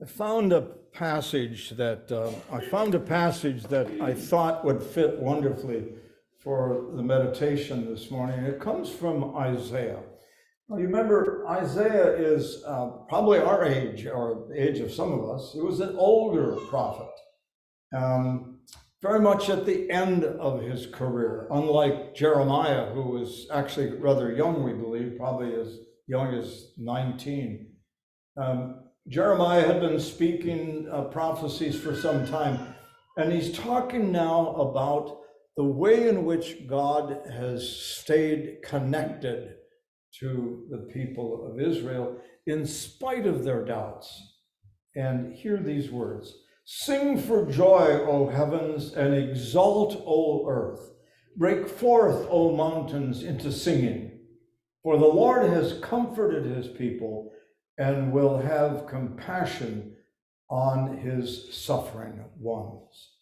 I found a passage that I thought would fit wonderfully for the meditation this morning. It comes from Isaiah. Now, you remember, Isaiah is probably our age, or the age of some of us. He was an older prophet, very much at the end of his career, unlike Jeremiah, who was actually rather young, we believe, probably as young as 19. Jeremiah had been speaking prophecies for some time, and he's talking now about the way in which God has stayed connected to the people of Israel in spite of their doubts. And hear these words: "Sing for joy, O heavens, and exult, O earth. Break forth, O mountains, into singing. For the Lord has comforted his people and will have compassion on his suffering ones.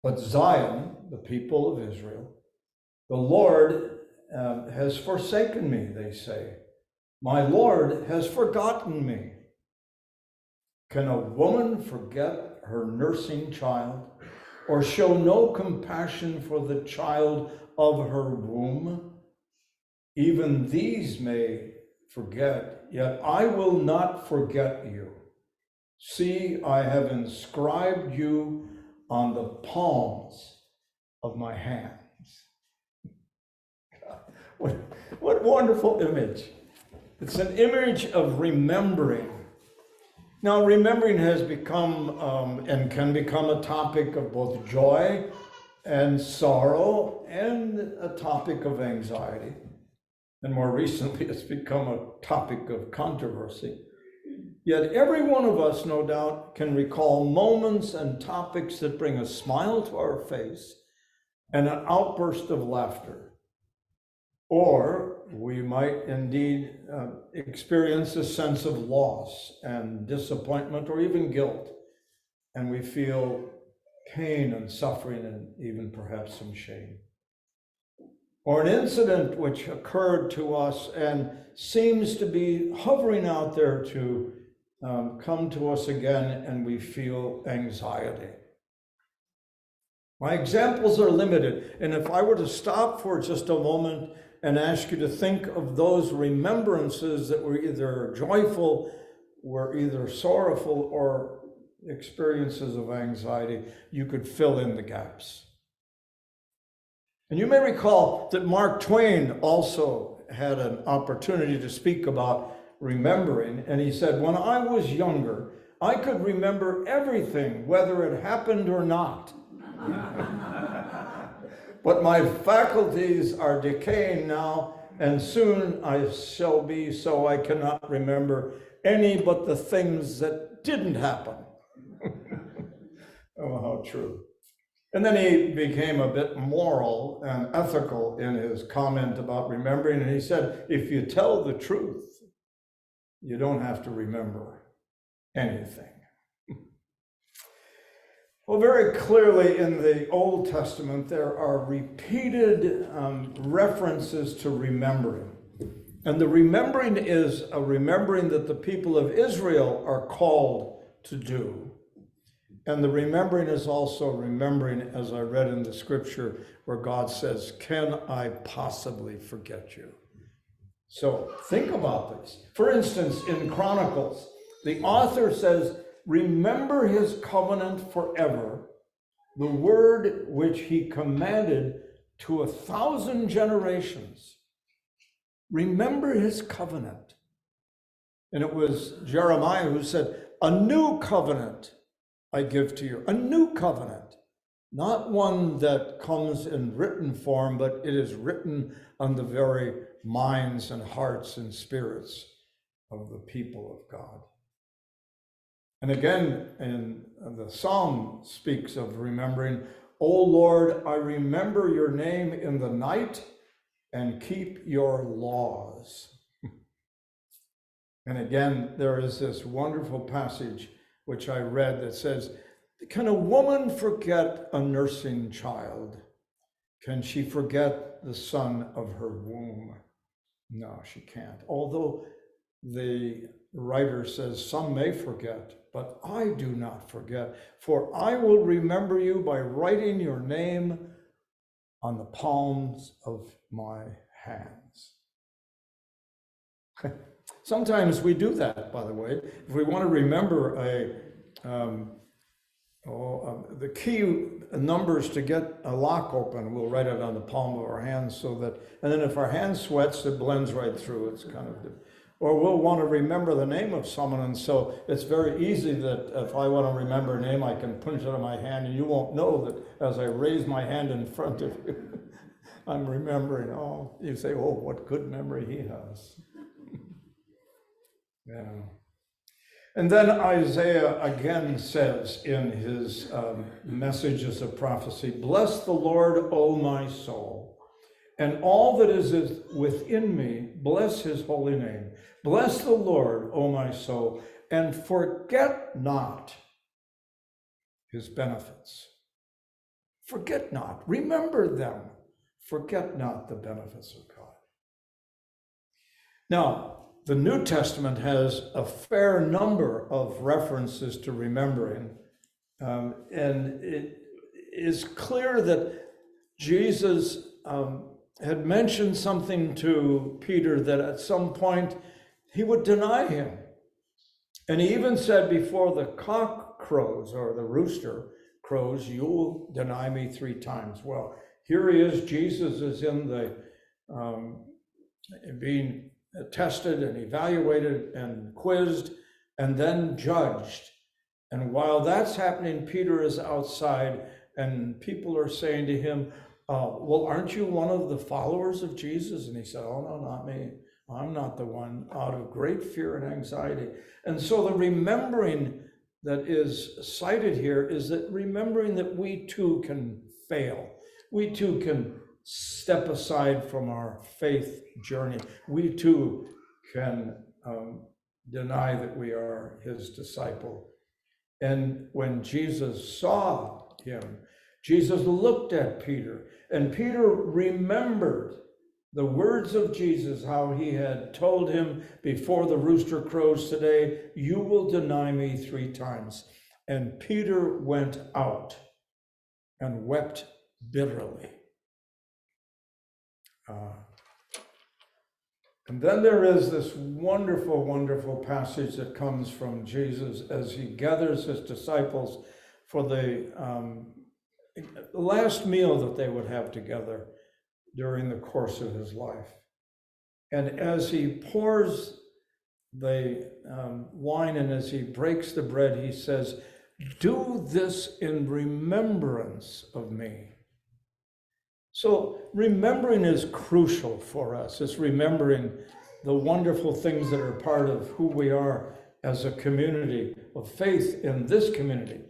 But Zion, the people of Israel, the Lord has forsaken me, they say. My Lord has forgotten me. Can a woman forget her nursing child, or show no compassion for the child of her womb? Even these may forget, yet I will not forget you. See, I have inscribed you on the palms of my hands." What wonderful image. It's an image of remembering. Now, remembering has become and can become a topic of both joy and sorrow and a topic of anxiety. And more recently, it's become a topic of controversy. Yet every one of us, no doubt, can recall moments and topics that bring a smile to our face and an outburst of laughter. Or we might indeed experience a sense of loss and disappointment or even guilt, and we feel pain and suffering and even perhaps some shame. Or an incident which occurred to us and seems to be hovering out there to come to us again, and we feel anxiety. My examples are limited, and if I were to stop for just a moment and ask you to think of those remembrances that were either joyful, were either sorrowful, or experiences of anxiety, you could fill in the gaps. And you may recall that Mark Twain also had an opportunity to speak about remembering, and he said, "When I was younger, I could remember everything, whether it happened or not. But my faculties are decaying now, and soon I shall be so I cannot remember any but the things that didn't happen." Oh, how true. And then he became a bit moral and ethical in his comment about remembering, and he said, if you tell the truth, you don't have to remember anything. Well, very clearly in the Old Testament, there are repeated references to remembering. And the remembering is a remembering that the people of Israel are called to do. And the remembering is also remembering, as I read in the scripture, where God says, "Can I possibly forget you?" So think about this. For instance, in Chronicles, the author says, "Remember his covenant forever, the word which he commanded to 1,000 generations." Remember his covenant. And it was Jeremiah who said, "A new covenant I give to you," a new covenant, not one that comes in written form, but it is written on the very minds and hearts and spirits of the people of God. And again, in the Psalm speaks of remembering, "O Lord, I remember your name in the night and keep your laws." And again, there is this wonderful passage which I read that says, "Can a woman forget a nursing child? Can she forget the son of her womb?" No, she can't. Although the writer says, some may forget, but I do not forget, for I will remember you by writing your name on the palms of my hands. Sometimes we do that, by the way. If we want to remember the key numbers to get a lock open, we'll write it on the palm of our hands so that, and then if our hand sweats, it blends right through. It's kind of, or we'll want to remember the name of someone, and so it's very easy that if I want to remember a name, I can punch it on my hand, and you won't know that as I raise my hand in front of you, I'm remembering. Oh, you say, oh, what good memory he has. Yeah. And then Isaiah again says in his messages of prophecy, bless the Lord, O my soul, and all that is within me, bless his holy name. Bless the Lord, O my soul, and forget not his benefits. Forget not, remember them. Forget not the benefits of God. Now, the New Testament has a fair number of references to remembering, and it is clear that Jesus had mentioned something to Peter that at some point he would deny him. And he even said, before the cock crows or the rooster crows, you'll deny me 3 times. Well, here he is, Jesus is in the being tested and evaluated and quizzed and then judged. And while that's happening, Peter is outside and people are saying to him, well, aren't you one of the followers of Jesus? And he said, oh, no, not me. I'm not the one, out of great fear and anxiety. And so the remembering that is cited here is that remembering that we too can fail. We too can step aside from our faith journey. We too can deny that we are his disciple. And when Jesus saw him, Jesus looked at Peter, and Peter remembered the words of Jesus, how he had told him before the rooster crows today, you will deny me 3 times. And Peter went out and wept bitterly. And then there is this wonderful, wonderful passage that comes from Jesus as he gathers his disciples for the last meal that they would have together during the course of his life. And as he pours the wine and as he breaks the bread, he says, do this in remembrance of me. So remembering is crucial for us. It's remembering the wonderful things that are part of who we are as a community of faith in this community.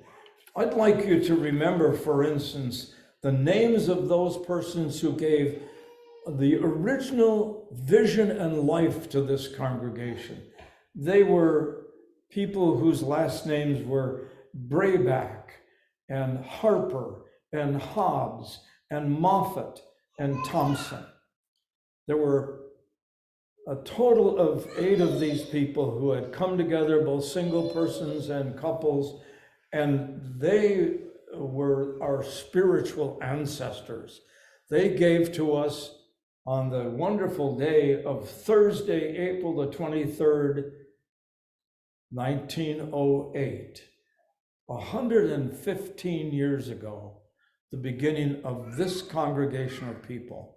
I'd like you to remember, for instance, the names of those persons who gave the original vision and life to this congregation. They were people whose last names were Brayback and Harper and Hobbs and Moffat and Thompson. There were a total of 8 of these people who had come together, both single persons and couples, and they were our spiritual ancestors. They gave to us on the wonderful day of Thursday, April the 23rd, 1908, 115 years ago, the beginning of this congregation of people.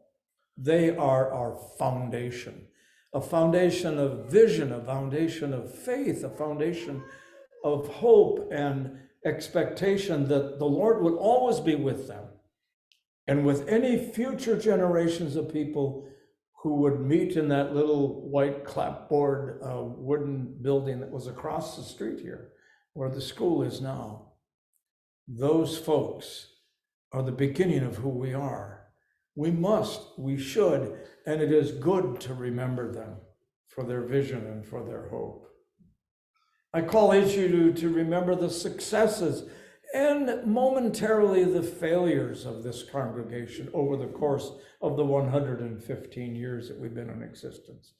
They are our foundation, a foundation of vision, a foundation of faith, a foundation of hope and expectation that the Lord would always be with them and with any future generations of people who would meet in that little white clapboard wooden building that was across the street here, where the school is now. Those folks are the beginning of who we are. We should, and it is good to remember them for their vision and for their hope. I call each of you to remember the successes and momentarily the failures of this congregation over the course of the 115 years that we've been in existence.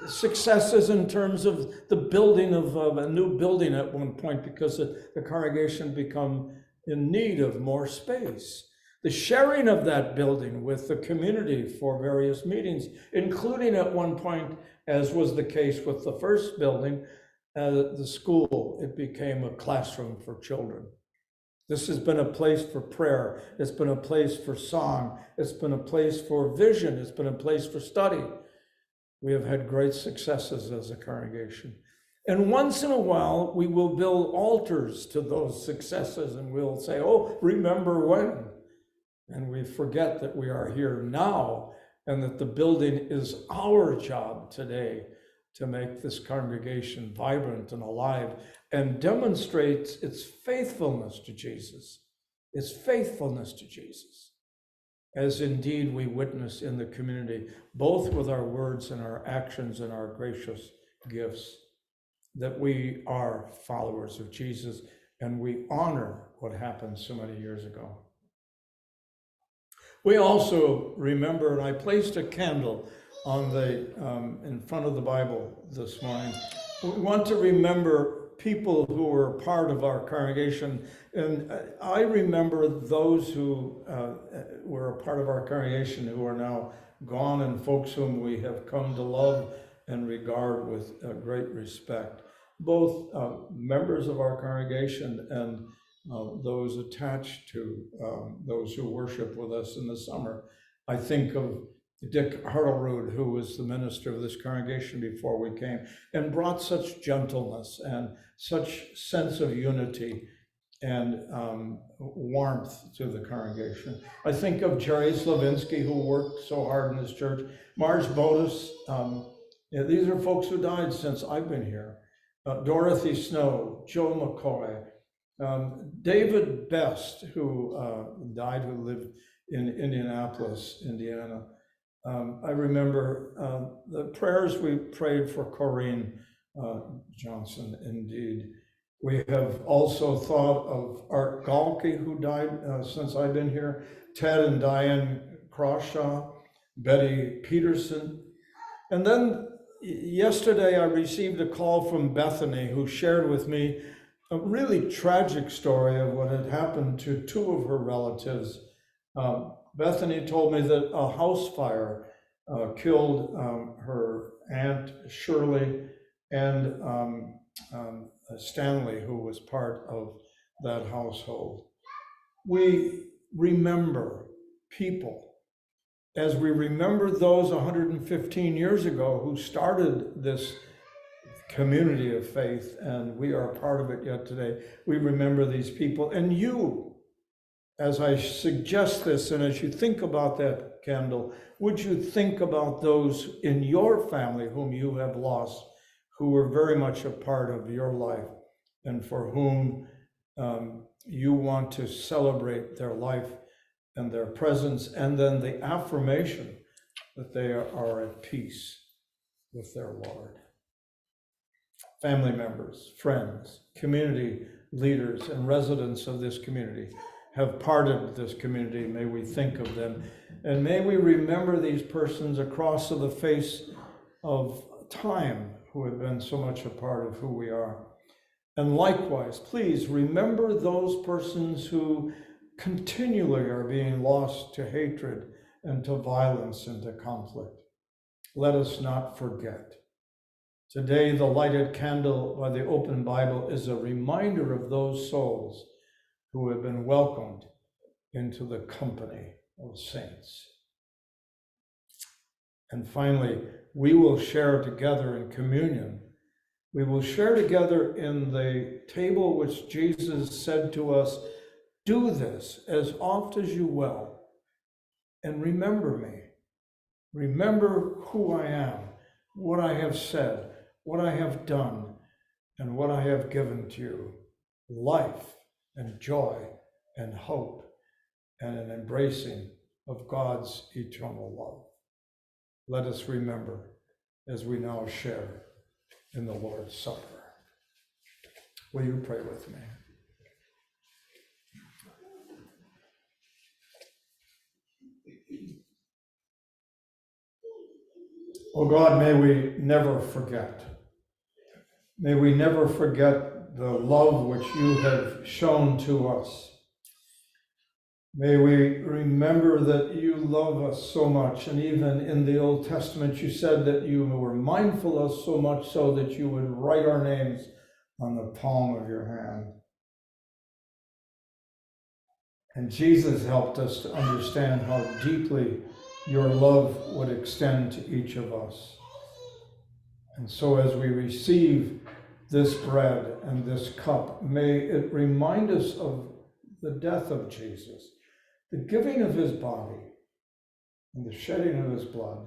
Successes in terms of the building of a new building at one point because the congregation become in need of more space. The sharing of that building with the community for various meetings, including at one point, as was the case with the first building, the school, it became a classroom for children. This has been a place for prayer. It's been a place for song. It's been a place for vision. It's been a place for study. We have had great successes as a congregation. And once in a while, we will build altars to those successes and we'll say, oh, remember when? And we forget that we are here now and that the building is our job today to make this congregation vibrant and alive and demonstrates its faithfulness to Jesus, its faithfulness to Jesus, as indeed we witness in the community, both with our words and our actions and our gracious gifts, that we are followers of Jesus and we honor what happened so many years ago. We also remember, and I placed a candle on the in front of the Bible this morning. We want to remember people who were part of our congregation, and I remember those who were a part of our congregation who are now gone, and folks whom we have come to love and regard with great respect, both members of our congregation and those attached to those who worship with us in the summer. I think of Dick Hartlerood, who was the minister of this congregation before we came, and brought such gentleness and such sense of unity and warmth to the congregation. I think of Jerry Slavinsky, who worked so hard in this church. Marge Bodis, these are folks who died since I've been here. Dorothy Snow, Joe McCoy, David Best, who died, who lived in Indianapolis, Indiana. I remember the prayers we prayed for Corrine Johnson, indeed. We have also thought of Art Galke, who died since I've been here, Ted and Diane Crawshaw, Betty Peterson. And then yesterday I received a call from Bethany, who shared with me a really tragic story of what had happened to two of her relatives. Bethany told me that a house fire killed her Aunt Shirley and Stanley, who was part of that household. We remember people as we remember those 115 years ago who started this community of faith, and we are part of it yet today. We remember these people, and you, as I suggest this, and as you think about that candle, would you think about those in your family whom you have lost, who were very much a part of your life, and for whom you want to celebrate their life and their presence, and then the affirmation that they are at peace with their Lord. Family members, friends, community leaders, and residents of this community have parted this community. May we think of them, and may we remember these persons across the face of time who have been so much a part of who we are. And likewise, please remember those persons who continually are being lost to hatred and to violence and to conflict. Let us not forget. Today, the lighted candle by the open Bible is a reminder of those souls who have been welcomed into the company of saints. And finally, we will share together in communion. We will share together in the table which Jesus said to us, do this as oft as you will, and remember me. Remember who I am, what I have said, what I have done, and what I have given to you, life and joy and hope and an embracing of God's eternal love. Let us remember as we now share in the Lord's Supper. Will you pray with me? O Oh God, may we never forget. May we never forget the love which you have shown to us. May we remember that you love us so much, and even in the Old Testament you said that you were mindful of us so much so that you would write our names on the palm of your hand. And Jesus helped us to understand how deeply your love would extend to each of us. And so as we receive this bread and this cup, may it remind us of the death of Jesus, the giving of his body, and the shedding of his blood,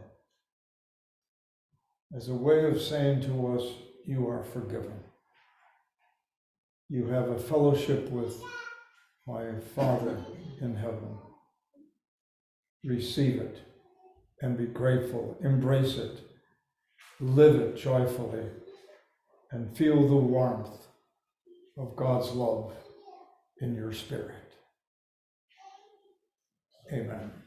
as a way of saying to us, you are forgiven. You have a fellowship with my Father in heaven. Receive it and be grateful. Embrace it. Live it joyfully and feel the warmth of God's love in your spirit. Amen.